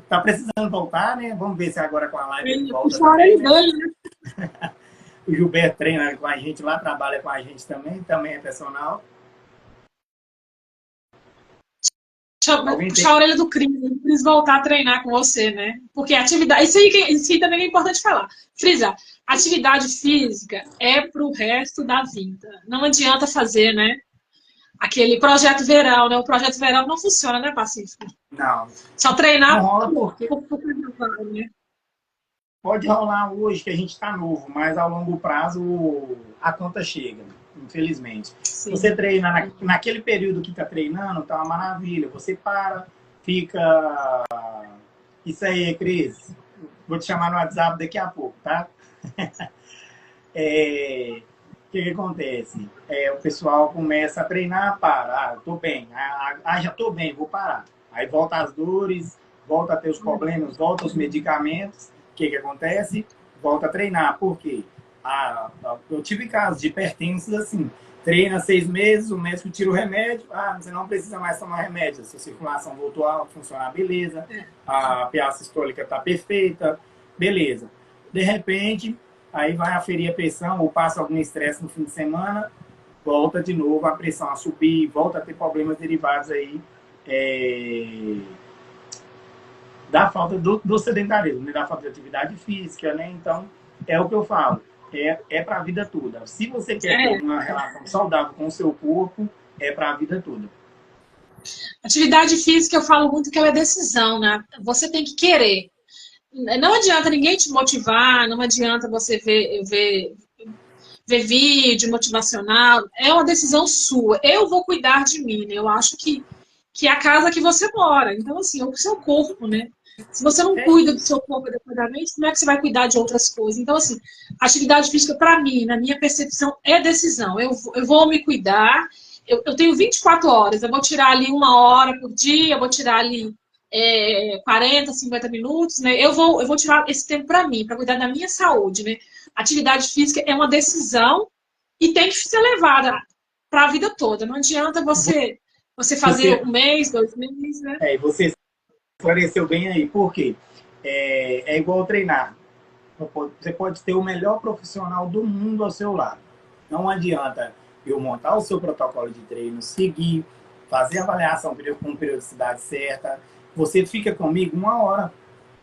Tá precisando voltar, né? Vamos ver se agora com a live ele volta também, né? O Gilberto treina com a gente lá, trabalha com a gente também é personal. Puxar a orelha do Cris voltar a treinar com você, né? Porque atividade. Isso aí também é importante falar. Frisa, atividade física é pro resto da vida. Não adianta fazer, né? Aquele projeto verão, né? O projeto verão não funciona, né, Pacífico? Não. Só treinar Não rola porque né? pode rolar hoje que a gente está novo, mas ao longo prazo a conta chega, infelizmente. Sim. Você treina naquele período que está treinando, tá uma maravilha. Você para, fica. Isso aí, Cris. Vou te chamar no WhatsApp daqui a pouco, tá? O que acontece? O pessoal começa a treinar, para. Eu tô bem. Já tô bem, vou parar. Aí volta as dores, volta a ter os problemas, volta os medicamentos. O que acontece? Volta a treinar. Por quê? Eu tive casos de hipertensos assim. Treina 6 meses, o médico tira o remédio. Você não precisa mais tomar remédio. A sua circulação voltou a funcionar, beleza. A pH sistólica está perfeita, beleza. De repente, aí vai aferir a pressão ou passa algum estresse no fim de semana, volta de novo a pressão a subir, volta a ter problemas derivados aí da falta do sedentarismo, né? Da falta de atividade física, né? Então, é o que eu falo, é para a vida toda. Se você quer ter uma relação saudável com o seu corpo, é para a vida toda. Atividade física, eu falo muito que ela é decisão, né? Você tem que querer. Não adianta ninguém te motivar, não adianta você ver vídeo motivacional. É uma decisão sua. Eu vou cuidar de mim, né? Eu acho que é a casa que você mora. Então, assim, é o seu corpo, né? Se você não cuida do seu corpo adequadamente, como é que você vai cuidar de outras coisas? Então, assim, atividade física, para mim, na minha percepção, é decisão. Eu vou me cuidar. Eu tenho 24 horas. Eu vou tirar ali 1 hora por dia, eu vou tirar ali 40, 50 minutos, né? Eu vou tirar esse tempo para mim, para cuidar da minha saúde, né? Atividade física é uma decisão e tem que ser levada para a vida toda. Não adianta você fazer 1 mês, 2 meses, né? E você esclareceu bem aí. Por quê? É igual treinar. Você pode ter o melhor profissional do mundo ao seu lado. Não adianta eu montar o seu protocolo de treino, seguir, fazer a avaliação com periodicidade certa. Você fica comigo 1 hora.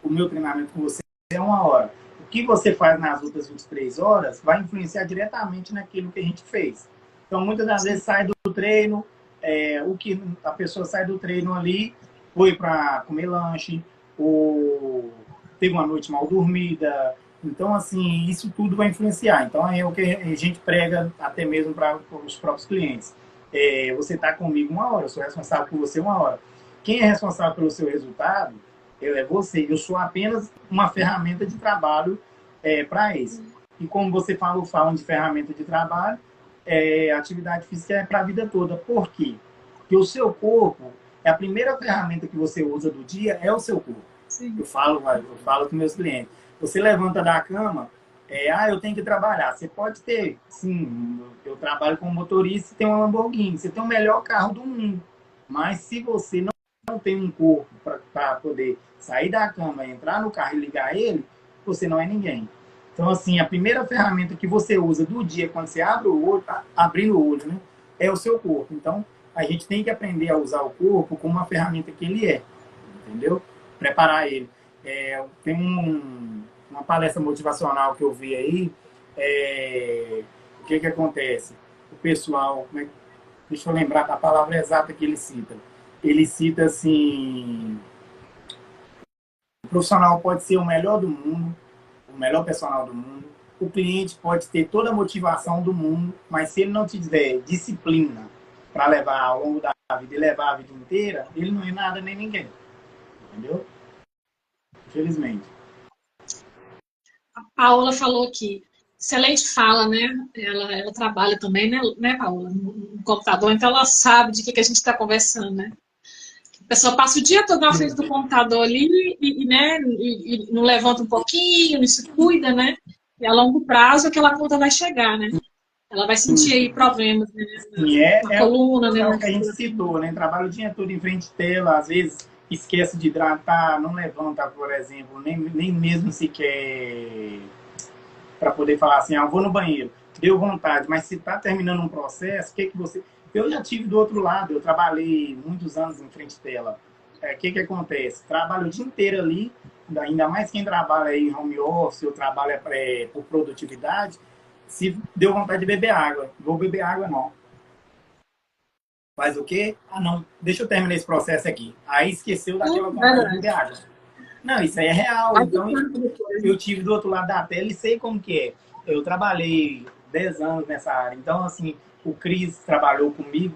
O meu treinamento com você é 1 hora. O que você faz nas outras 23 horas vai influenciar diretamente naquilo que a gente fez. Então, muitas das vezes sai do treino, o que a pessoa sai do treino ali, foi para comer lanche, ou teve uma noite mal dormida. Então, assim, isso tudo vai influenciar. Então, é o que a gente prega até mesmo para os próprios clientes. Você está comigo 1 hora, eu sou responsável por você 1 hora. Quem é responsável pelo seu resultado é você. Eu sou apenas uma ferramenta de trabalho para isso. E como você falou, falam de ferramenta de trabalho, atividade física é para a vida toda. Por quê? Porque o seu corpo, a primeira ferramenta que você usa do dia é o seu corpo. Sim. Eu falo com meus clientes. Você levanta da cama, eu tenho que trabalhar. Você pode ter, sim, eu trabalho como motorista e tenho uma Lamborghini. Você tem o melhor carro do mundo. Mas se você não tem um corpo para poder sair da cama, entrar no carro e ligar ele, você não é ninguém. Então, assim, a primeira ferramenta que você usa do dia, quando você abre o olho, abrindo o olho, né, é o seu corpo. Então, a gente tem que aprender a usar o corpo como uma ferramenta que ele é, entendeu? Preparar ele. Tem uma palestra motivacional que eu vi aí, o que acontece? O pessoal, deixa eu lembrar da palavra exata que ele cita. Ele cita assim, o profissional pode ser o melhor do mundo, o melhor personal do mundo, o cliente pode ter toda a motivação do mundo, mas se ele não tiver disciplina para levar ao longo da vida e levar a vida inteira, ele não é nada nem ninguém. Entendeu? infelizmente. A Paula falou que excelente fala, né? Ela trabalha também, né, Paula, no computador, então ela sabe de que a gente está conversando, né? A pessoa passa o dia todo na frente do computador ali né, e não levanta um pouquinho, não se cuida, né? E a longo prazo aquela conta vai chegar, né? Ela vai sentir aí problemas, né, Sim, na coluna, né? é o que a gente citou, né? Trabalha o dia todo em frente à tela, às vezes esquece de hidratar, não levanta, por exemplo, nem mesmo sequer para poder falar assim, ah, vou no banheiro, deu vontade, mas se está terminando um processo, o que você... Eu já tive do outro lado, eu trabalhei muitos anos em frente à tela. O que acontece? Trabalho o dia inteiro ali, ainda mais quem trabalha em home office, ou trabalha por produtividade, se deu vontade de beber água. Vou beber água, não. Faz o quê? Ah, não, deixa eu terminar esse processo aqui. Aí esqueceu daquela vontade de beber água. Não, isso aí é real. Então, eu tive do outro lado da tela e sei como que é. Eu trabalhei 10 anos nessa área. Então, assim, o Cris trabalhou comigo,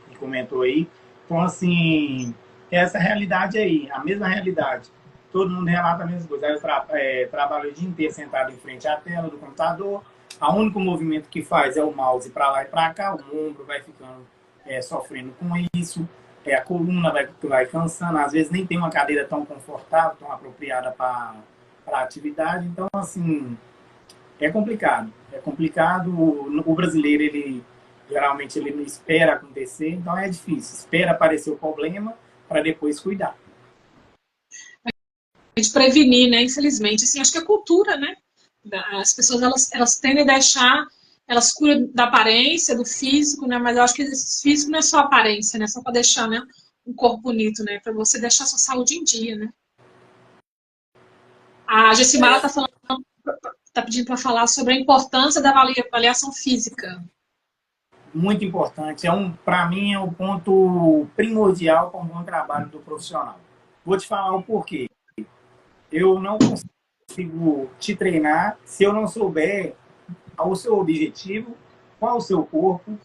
que comentou aí. Então, assim, essa realidade aí, a mesma realidade. Todo mundo relata a mesma coisa. Aí eu trabalho o dia inteiro sentado em frente à tela do computador. O único movimento que faz é o mouse para lá e para cá. O ombro vai ficando sofrendo com isso. A coluna vai cansando, às vezes nem tem uma cadeira tão confortável, tão apropriada para a atividade. Então, assim, é complicado. É complicado. O brasileiro, ele geralmente ele não espera acontecer, então é difícil. Espera aparecer o problema para depois cuidar. De prevenir, né? Infelizmente, assim, acho que é cultura, né? As pessoas elas tendem a deixar, elas cuidam da aparência, do físico, né? Mas eu acho que esse físico não é só aparência, né? Só para deixar, né, um corpo bonito, né? Para você deixar sua saúde em dia, né? A Gessimara tá pedindo para falar sobre a importância da avaliação física. Muito importante. Para mim, é um ponto primordial para um bom trabalho do profissional. Vou te falar o porquê. Eu não consigo te treinar se eu não souber o seu objetivo, qual o seu corpo,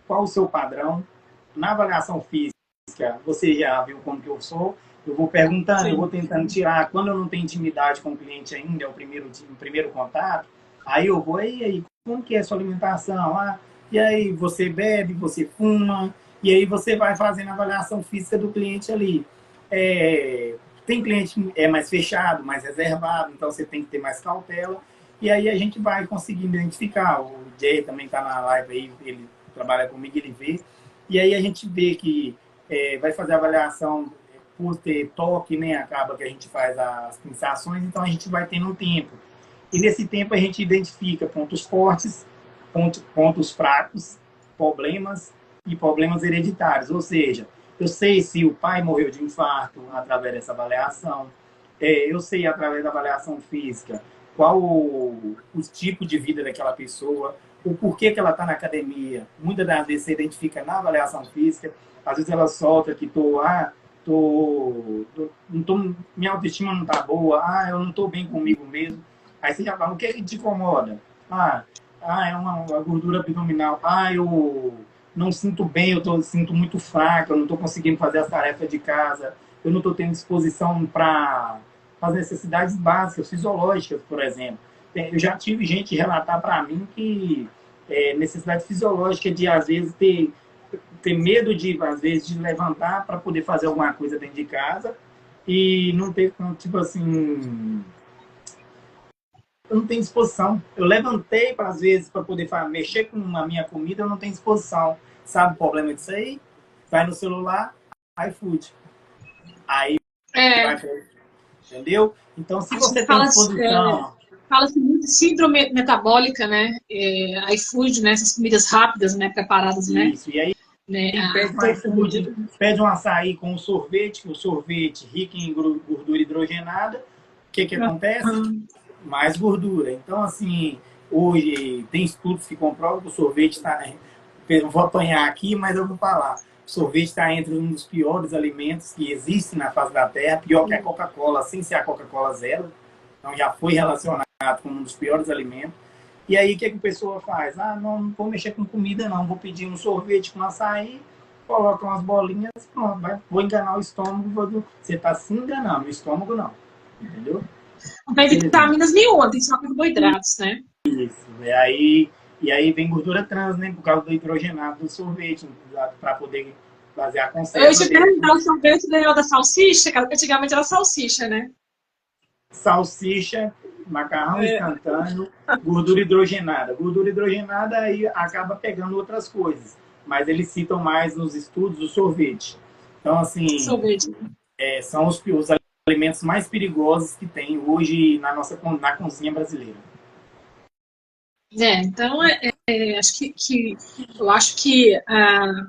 qual o seu padrão. Na avaliação física, você já viu como que eu sou. Eu vou perguntando, Sim. Eu vou tentando tirar. Quando eu não tenho intimidade com o cliente ainda, é o primeiro contato, aí eu vou, e aí, como que é a sua alimentação? E aí, você bebe, você fuma, e aí você vai fazendo a avaliação física do cliente ali. Tem cliente que é mais fechado, mais reservado, então você tem que ter mais cautela. E aí a gente vai conseguindo identificar. O Jay também está na live aí, ele trabalha comigo, ele vê. E aí a gente vê que vai fazer a avaliação por ter toque, né? Acaba que a gente faz as pinçações, então a gente vai tendo um tempo. E nesse tempo a gente identifica pontos fortes, pontos fracos, problemas e problemas hereditários. Ou seja, eu sei se o pai morreu de infarto através dessa avaliação, eu sei através da avaliação física qual o tipo de vida daquela pessoa, o porquê que ela está na academia. Muitas das vezes você identifica na avaliação física, às vezes ela solta que minha autoestima não está boa, eu não estou bem comigo mesmo. Aí você já fala, o que é que te incomoda? É uma gordura abdominal. Eu não sinto bem, sinto muito fraco, eu não estou conseguindo fazer as tarefas de casa, eu não estou tendo disposição para as necessidades básicas, fisiológicas, por exemplo. Eu já tive gente relatar para mim que necessidade fisiológica de, às vezes, ter medo de, às vezes, de levantar para poder fazer alguma coisa dentro de casa e não ter, tipo assim... Eu não tenho disposição. Eu levantei, às vezes, para poder mexer com a minha comida, eu não tenho disposição. Sabe o problema disso aí? Vai no celular, iFood. Aí vai... Entendeu? Então, se você tem disposição... Fala-se muito de síndrome metabólica, né? iFood, né? Essas comidas rápidas, né? Preparadas, né? Isso, e aí pede um iFood, pede um açaí com um sorvete, o sorvete rico em gordura hidrogenada. O que acontece? Mais gordura. Então, assim, hoje tem estudos que comprovam que o sorvete está... Eu vou apanhar aqui, mas eu vou falar. O sorvete está entre um dos piores alimentos que existem na face da Terra, pior que a Coca-Cola, sem ser a Coca-Cola zero. Então, já foi relacionado com um dos piores alimentos. E aí, o que a pessoa faz? Não vou mexer com comida, não. Vou pedir um sorvete com açaí, coloca umas bolinhas, pronto, vou enganar o estômago. Você está se enganando, o estômago não. entendeu? Não tem vitaminas nenhuma, tem só carboidratos, né? Isso. E aí vem gordura trans, né? Por causa do hidrogenado do sorvete, para poder fazer a Eu ia conserva te dele. perguntar, o sorvete ganhou da salsicha, que antigamente era salsicha, né? Salsicha, macarrão instantâneo, gordura hidrogenada. Gordura hidrogenada aí acaba pegando outras coisas, mas eles citam mais nos estudos o sorvete. Então, assim, Sorvete. são os alimentos mais perigosos que tem hoje na cozinha brasileira. Então, acho eu acho que a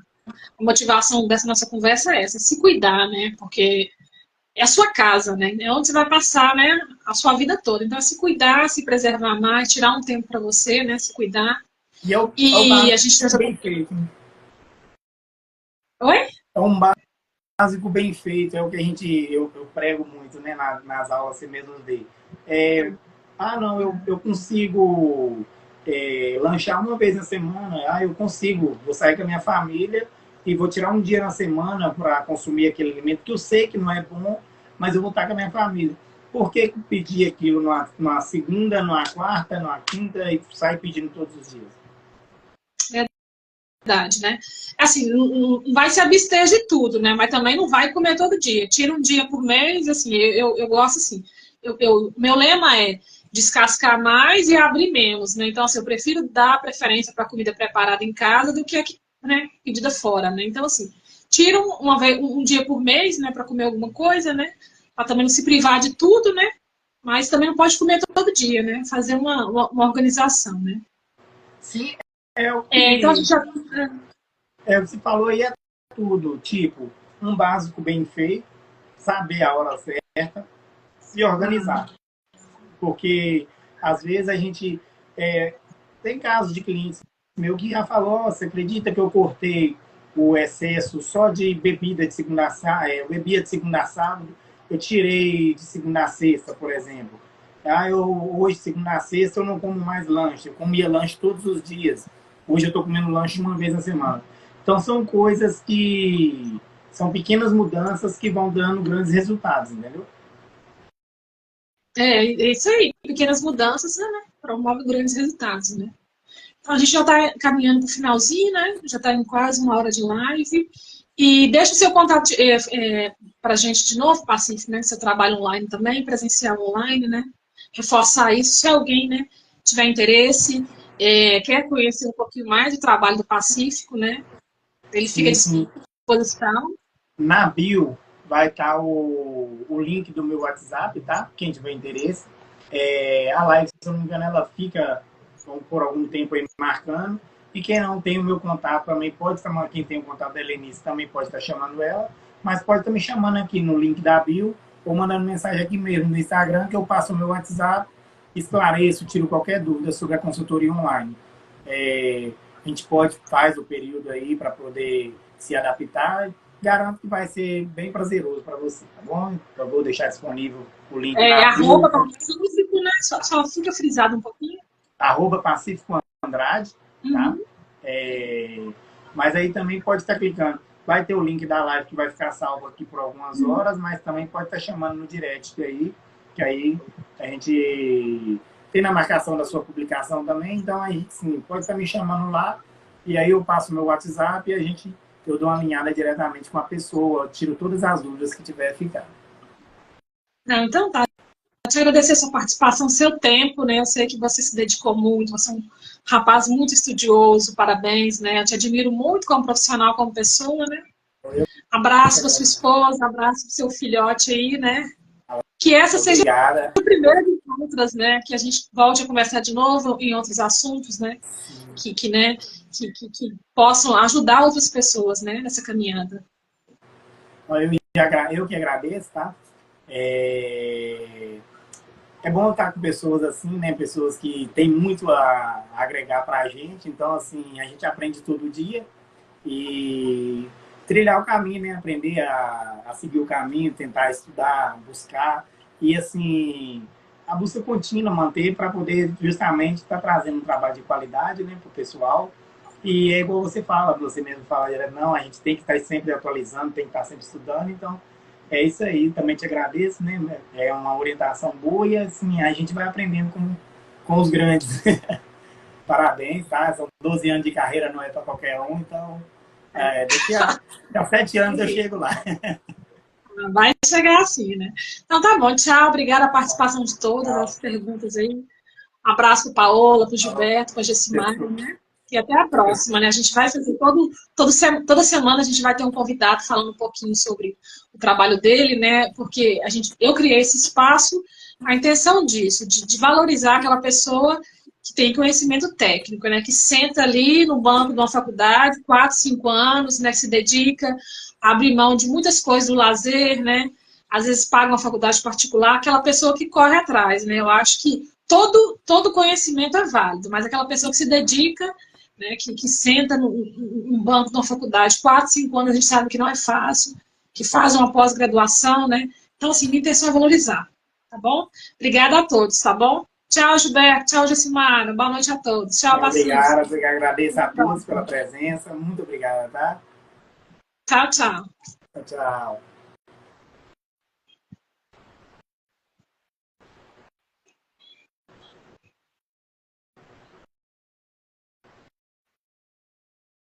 motivação dessa nossa conversa é essa, se cuidar, né? Porque é a sua casa, né? É onde você vai passar, né, a sua vida toda. Então, é se cuidar, se preservar mais, tirar um tempo para você, né? Se cuidar. E é o E a básico gente bem feito. Oi? É um básico bem feito, é o que eu prego muito, né, nas aulas, você mesmo vê. Não, eu consigo lanchar uma vez na semana, eu consigo, vou sair com a minha família e vou tirar um dia na semana para consumir aquele alimento que eu sei que não é bom, mas eu vou estar com a minha família. Por que pedir aquilo numa segunda, numa quarta, numa quinta e sair pedindo todos os dias? Verdade, né? Assim, não vai se abster de tudo, né? Mas também não vai comer todo dia. Tira um dia por mês, assim, eu gosto assim. Meu lema é descascar mais e abrir menos, né? Então, assim, eu prefiro dar preferência para comida preparada em casa do que aqui, né, pedida fora, né? Então, assim, tira um dia por mês, né, para comer alguma coisa, né? Para também não se privar de tudo, né? Mas também não pode comer todo dia, né? Fazer uma organização, né? Sim, é o Então, a gente que já... o que você falou aí é tudo, tipo, um básico bem feito, saber a hora certa, se organizar. Porque, às vezes, a gente... tem casos de clientes meu que já falou, você acredita que eu cortei o excesso só de bebida de segunda a sábado, eu bebia de segunda a sábado, eu tirei de segunda a sexta, por exemplo. Hoje, segunda a sexta, eu não como mais lanche, eu comia lanche todos os dias. Hoje eu estou comendo lanche uma vez na semana. Então, são coisas que... são pequenas mudanças que vão dando grandes resultados, entendeu? É isso aí. Pequenas mudanças, né? Promovem grandes resultados, né? Então, a gente já está caminhando para o finalzinho, né? Já está em quase uma hora de live. E deixa o seu contato para a gente de novo, Pacífico, né? Seu trabalho online também, presencial online, né? Reforçar isso. Se alguém, né, tiver interesse, quer conhecer um pouquinho mais do trabalho do Pacífico, né? Ele fica à Sim, sim. disposição. Na bio vai estar o link do meu WhatsApp, tá? Quem tiver interesse. A live, se eu não me engano, ela fica por algum tempo aí marcando. E quem não tem o meu contato também pode chamar, quem tem o contato da Helenice também pode estar chamando ela, mas pode estar me chamando aqui no link da bio ou mandando mensagem aqui mesmo no Instagram, que eu passo o meu WhatsApp, esclareço, tiro qualquer dúvida sobre a consultoria online. A gente faz o período aí para poder se adaptar. Garanto que vai ser bem prazeroso para você, tá bom? Então, eu vou deixar disponível o link na Arroba bio, Pacífico, né? Só fica frisado um pouquinho. @Pacífico Andrade, tá? Uhum. Mas aí também pode estar clicando. Vai ter o link da live que vai ficar salvo aqui por algumas horas, mas também pode estar chamando no direct aí, que aí a gente tem na marcação da sua publicação também, então aí sim, pode estar me chamando lá, e aí eu passo meu WhatsApp e eu dou uma alinhada diretamente com a pessoa, tiro todas as dúvidas que tiver ficado. Não, então tá. Te agradecer a sua participação, seu tempo, né? Eu sei que você se dedicou muito, você é um rapaz muito estudioso, parabéns, né? Eu te admiro muito como profissional, como pessoa, né? Abraço para sua esposa, abraço para seu filhote aí, né? Que essa seja Obrigada. a primeira de outras, né? Que a gente volte a conversar de novo em outros assuntos, né? Né? Que possam ajudar outras pessoas, né? Nessa caminhada. Eu que agradeço, tá? É bom estar com pessoas assim, né? Pessoas que têm muito a agregar para a gente. Então, assim, a gente aprende todo dia e trilhar o caminho, né? Aprender a seguir o caminho, tentar estudar, buscar e, assim, a busca contínua, manter para poder justamente estar trazendo um trabalho de qualidade, né, para o pessoal. E é igual você mesmo fala, não, a gente tem que estar sempre atualizando, tem que estar sempre estudando. Então, É isso aí, também te agradeço, né? É uma orientação boa e assim, a gente vai aprendendo com os grandes. Parabéns, tá? São 12 anos de carreira, não é para qualquer um, então daqui a 7 anos eu chego lá. Vai chegar assim, né? Então tá bom, tchau, obrigada a participação de todas as perguntas aí. Abraço para Paola, para o Gilberto, para a Gessimar, né? E até a próxima, né? A gente vai fazer toda semana a gente vai ter um convidado falando um pouquinho sobre o trabalho dele, né? Porque eu criei esse espaço, a intenção disso, de valorizar aquela pessoa que tem conhecimento técnico, né? Que senta ali no banco de uma faculdade, 4, 5 anos, né? Que se dedica, abre mão de muitas coisas do lazer, né? Às vezes paga uma faculdade particular, aquela pessoa que corre atrás, né? Eu acho que todo conhecimento é válido, mas aquela pessoa que se dedica, né, que senta num banco de uma faculdade, 4, 5 anos, a gente sabe que não é fácil, que faz uma pós-graduação, né? Então, assim, minha intenção é valorizar, tá bom? Obrigada a todos, tá bom? Tchau, Gilberto. Tchau, Gessimara. Boa noite a todos. Tchau, Pacífico. Obrigado, agradeço a todos pela presença. Muito obrigado, tá? Tchau, tchau. Tchau, tchau.